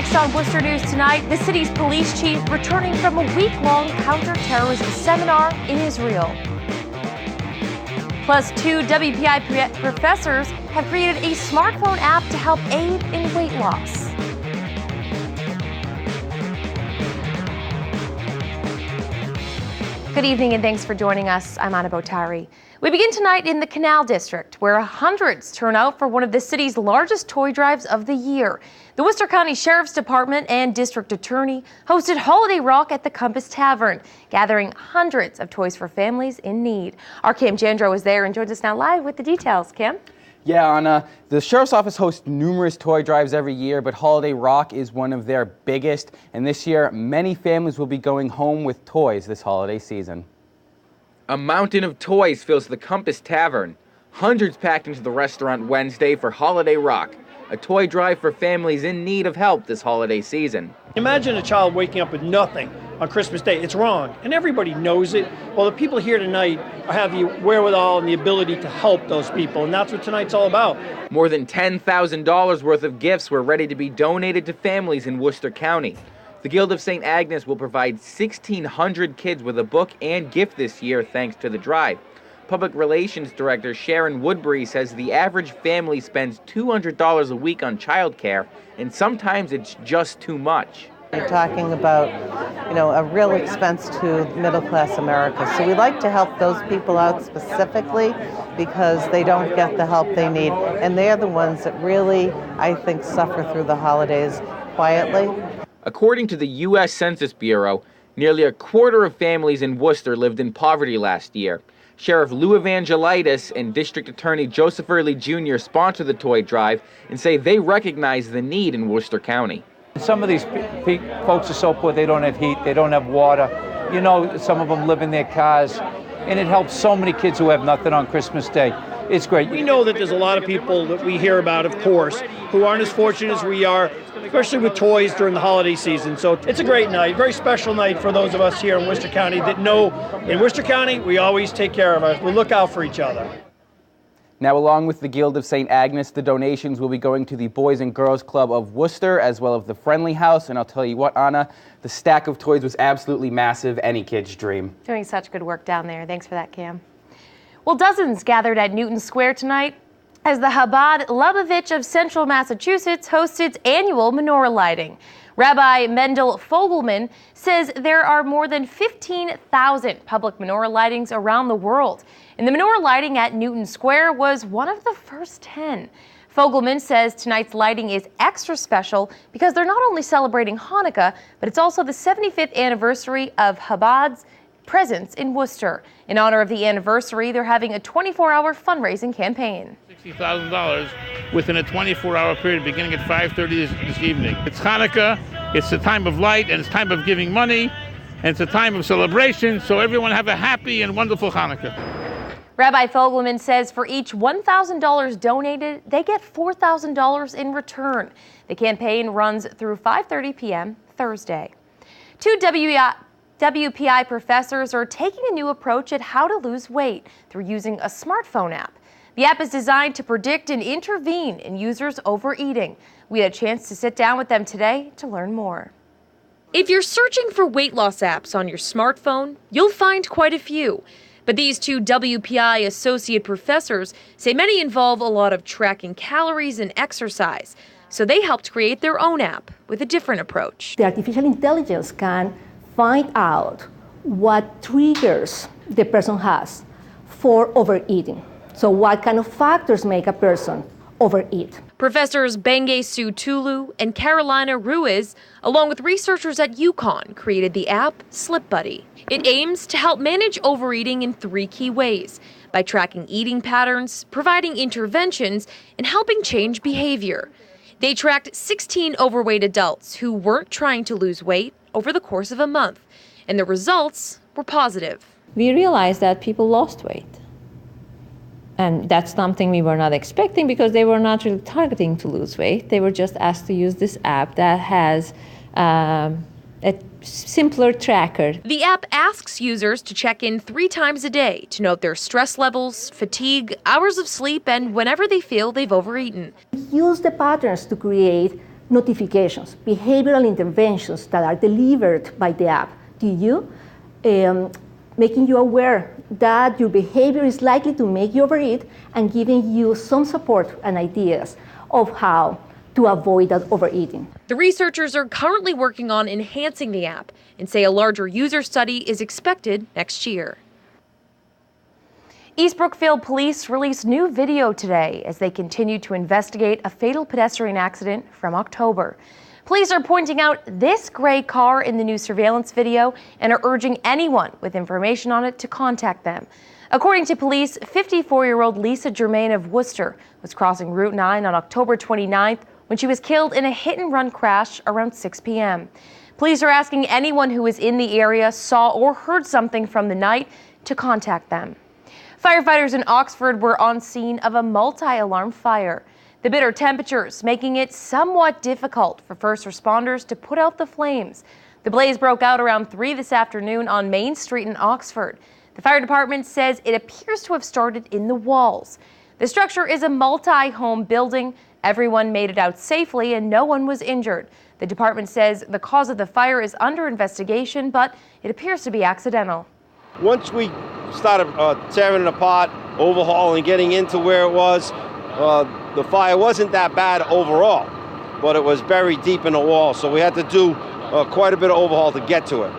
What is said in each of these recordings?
Next on Worcester News Tonight, the city's police chief returning from a week-long counterterrorism seminar in Israel. Plus, 2 WPI professors have created a smartphone app to help aid in weight loss. Good evening and thanks for joining us. I'm Anna Botari. We begin tonight in the Canal District, where hundreds turn out for one of the city's largest toy drives of the year. The Worcester County Sheriff's Department and District Attorney hosted Holiday Rock at the Compass Tavern, gathering hundreds of toys for families in need. Our Cam Jandro is there and joins us now live with the details. Cam? Yeah, Anna, the Sheriff's Office hosts numerous toy drives every year, but Holiday Rock is one of their biggest. And this year, many families will be going home with toys this holiday season. A mountain of toys fills the Compass Tavern. Hundreds packed into the restaurant Wednesday for Holiday Rock, a toy drive for families in need of help this holiday season. Imagine a child waking up with nothing on Christmas Day. It's wrong, and everybody knows it. Well, the people here tonight have the wherewithal and the ability to help those people, and that's what tonight's all about. More than $10,000 worth of gifts were ready to be donated to families in Worcester County. The Guild of St. Agnes will provide 1,600 kids with a book and gift this year thanks to the drive. Public Relations Director Sharon Woodbury says the average family spends $200 a week on childcare, and sometimes it's just too much. You're talking about, a real expense to middle-class America. So we like to help those people out specifically because they don't get the help they need. And they're the ones that really, I think, suffer through the holidays quietly. According to the U.S. Census Bureau, nearly a quarter of families in Worcester lived in poverty last year. Sheriff Lou Evangelitis and District Attorney Joseph Early Jr. sponsor the toy drive and say they recognize the need in Worcester County. Some of these folks are so poor they don't have heat, they don't have water. Some of them live in their cars, and it helps so many kids who have nothing on Christmas Day. It's great. We know that there's a lot of people that we hear about, of course, who aren't as fortunate as we are, especially with toys during the holiday season. So it's a great night, very special night for those of us here in Worcester County that know in Worcester County we always take care of us. We look out for each other. Now, along with the Guild of St. Agnes, the donations will be going to the Boys and Girls Club of Worcester, as well as the Friendly House. And I'll tell you what, Anna, the stack of toys was absolutely massive, any kid's dream. Doing such good work down there. Thanks for that, Cam. Well, dozens gathered at Newton Square tonight as the Chabad Lubavitch of Central Massachusetts hosts its annual Menorah Lighting. Rabbi Mendel Fogelman says there are more than 15,000 public menorah lightings around the world, and the menorah lighting at Newton Square was one of the first 10. Fogelman says tonight's lighting is extra special because they're not only celebrating Hanukkah, but it's also the 75th anniversary of Chabad's presence in Worcester. In honor of the anniversary, they're having a 24-hour fundraising campaign. $60,000 within a 24-hour period beginning at 5:30 this evening. It's Hanukkah, it's a time of light, and it's time of giving money, and it's a time of celebration, so everyone have a happy and wonderful Hanukkah. Rabbi Fogelman says for each $1,000 donated, they get $4,000 in return. The campaign runs through 5:30 p.m. Thursday. 2 WPI professors are taking a new approach at how to lose weight through using a smartphone app. The app is designed to predict and intervene in users overeating. We had a chance to sit down with them today to learn more. If you're searching for weight loss apps on your smartphone, you'll find quite a few. But these 2 WPI associate professors say many involve a lot of tracking calories and exercise. So they helped create their own app with a different approach. The artificial intelligence can find out what triggers the person has for overeating. So what kind of factors make a person overeat? Professors Bengay Sue Tulu and Carolina Ruiz, along with researchers at UConn, created the app Slip Buddy. It aims to help manage overeating in 3 key ways: by tracking eating patterns, providing interventions, and helping change behavior. They tracked 16 overweight adults who weren't trying to lose weight over the course of a month, and the results were positive. We realized that people lost weight. And that's something we were not expecting because they were not really targeting to lose weight. They were just asked to use this app that has a simpler tracker. The app asks users to check in 3 times a day to note their stress levels, fatigue, hours of sleep, and whenever they feel they've overeaten. Use the patterns to create notifications, behavioral interventions that are delivered by the app to you, making you aware that your behavior is likely to make you overeat and giving you some support and ideas of how to avoid that overeating. The researchers are currently working on enhancing the app and say a larger user study is expected next year. East Brookfield police released new video today as they continue to investigate a fatal pedestrian accident from October. Police are pointing out this gray car in the new surveillance video and are urging anyone with information on it to contact them. According to police, 54-year-old Lisa Germain of Worcester was crossing Route 9 on October 29th when she was killed in a hit-and-run crash around 6 p.m. Police are asking anyone who was in the area, saw or heard something from the night to contact them. Firefighters in Oxford were on scene of a multi-alarm fire. The bitter temperatures making it somewhat difficult for first responders to put out the flames. The blaze broke out around 3 this afternoon on Main Street in Oxford. The fire department says it appears to have started in the walls. The structure is a multi-home building. Everyone made it out safely and no one was injured. The department says the cause of the fire is under investigation, but it appears to be accidental. Once we started tearing it apart, overhauling, getting into where it was, the fire wasn't that bad overall, but it was buried deep in the wall, so we had to do quite a bit of overhaul to get to it.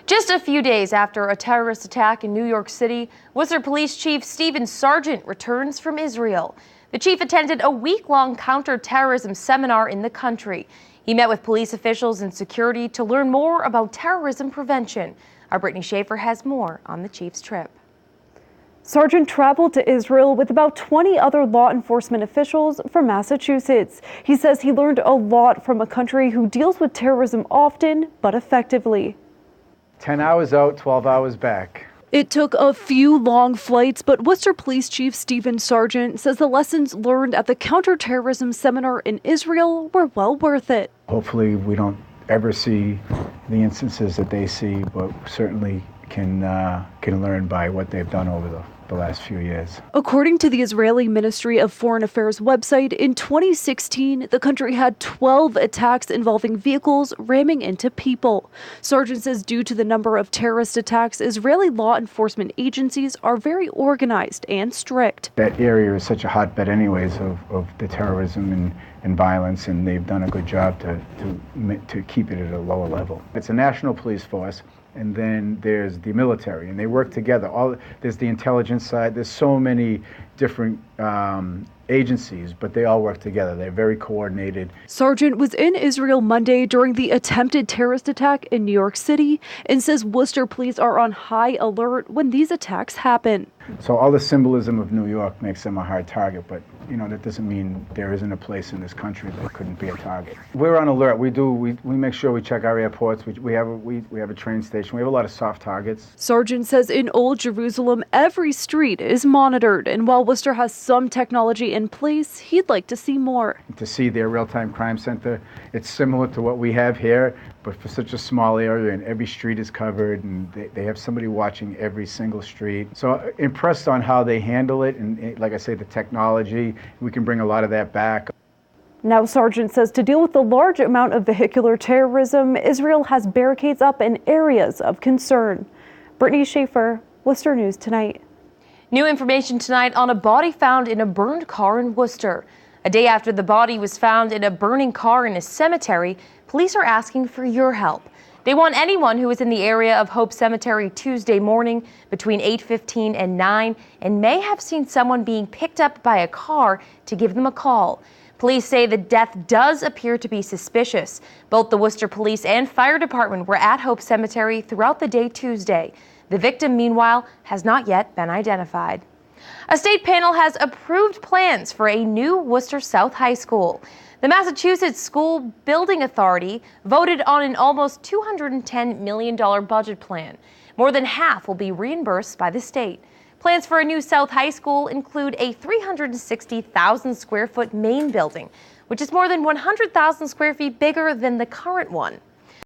Just a few days after a terrorist attack in New York City, Worcester Police Chief Stephen Sargent returns from Israel. The chief attended a week-long counter-terrorism seminar in the country. He met with police officials and security to learn more about terrorism prevention. Our Brittany Schaefer has more on the chief's trip. Sargent traveled to Israel with about 20 other law enforcement officials from Massachusetts. He says he learned a lot from a country who deals with terrorism often, but effectively. 10 hours out, 12 hours back. It took a few long flights, but Worcester Police Chief Stephen Sargent says the lessons learned at the counterterrorism seminar in Israel were well worth it. Hopefully we don't ever see the instances that they see, but certainly can learn by what they've done over the last few years. According to the Israeli Ministry of Foreign Affairs website, in 2016, the country had 12 attacks involving vehicles ramming into people. Sargent says due to the number of terrorist attacks, Israeli law enforcement agencies are very organized and strict. That area is such a hotbed anyways of the terrorism and violence, and they've done a good job to keep it at a lower level. It's a national police force. And then there's the military, and they work together. There's the intelligence side. There's so many different agencies, but they all work together. They're very coordinated. Sargent was in Israel Monday during the attempted terrorist attack in New York City and says Worcester police are on high alert when these attacks happen. So all the symbolism of New York makes them a hard target, but that doesn't mean there isn't a place in this country that couldn't be a target. We're on alert. We make sure we check our airports. We have a train station. We have a lot of soft targets. Sargent says in Old Jerusalem, every street is monitored, and while Worcester has some technology in place, he'd like to see more. To see their real-time crime center, it's similar to what we have here, but for such a small area, and every street is covered, and they have somebody watching every single street. So impressed on how they handle it, and like I say, the technology, we can bring a lot of that back. Now, Sargent says to deal with the large amount of vehicular terrorism, Israel has barricades up in areas of concern. Brittany Schaefer, Worcester News Tonight. New information tonight on a body found in a burned car in Worcester. A day after the body was found in a burning car in a cemetery, police are asking for your help. They want anyone who is in the area of Hope Cemetery Tuesday morning between 8:15 and 9 and may have seen someone being picked up by a car to give them a call. Police say the death does appear to be suspicious. Both the Worcester Police and Fire Department were at Hope Cemetery throughout the day Tuesday. The victim, meanwhile, has not yet been identified. A state panel has approved plans for a new Worcester South High School. The Massachusetts School Building Authority voted on an almost $210 million budget plan. More than half will be reimbursed by the state. Plans for a new South High School include a 360,000 square foot main building, which is more than 100,000 square feet bigger than the current one.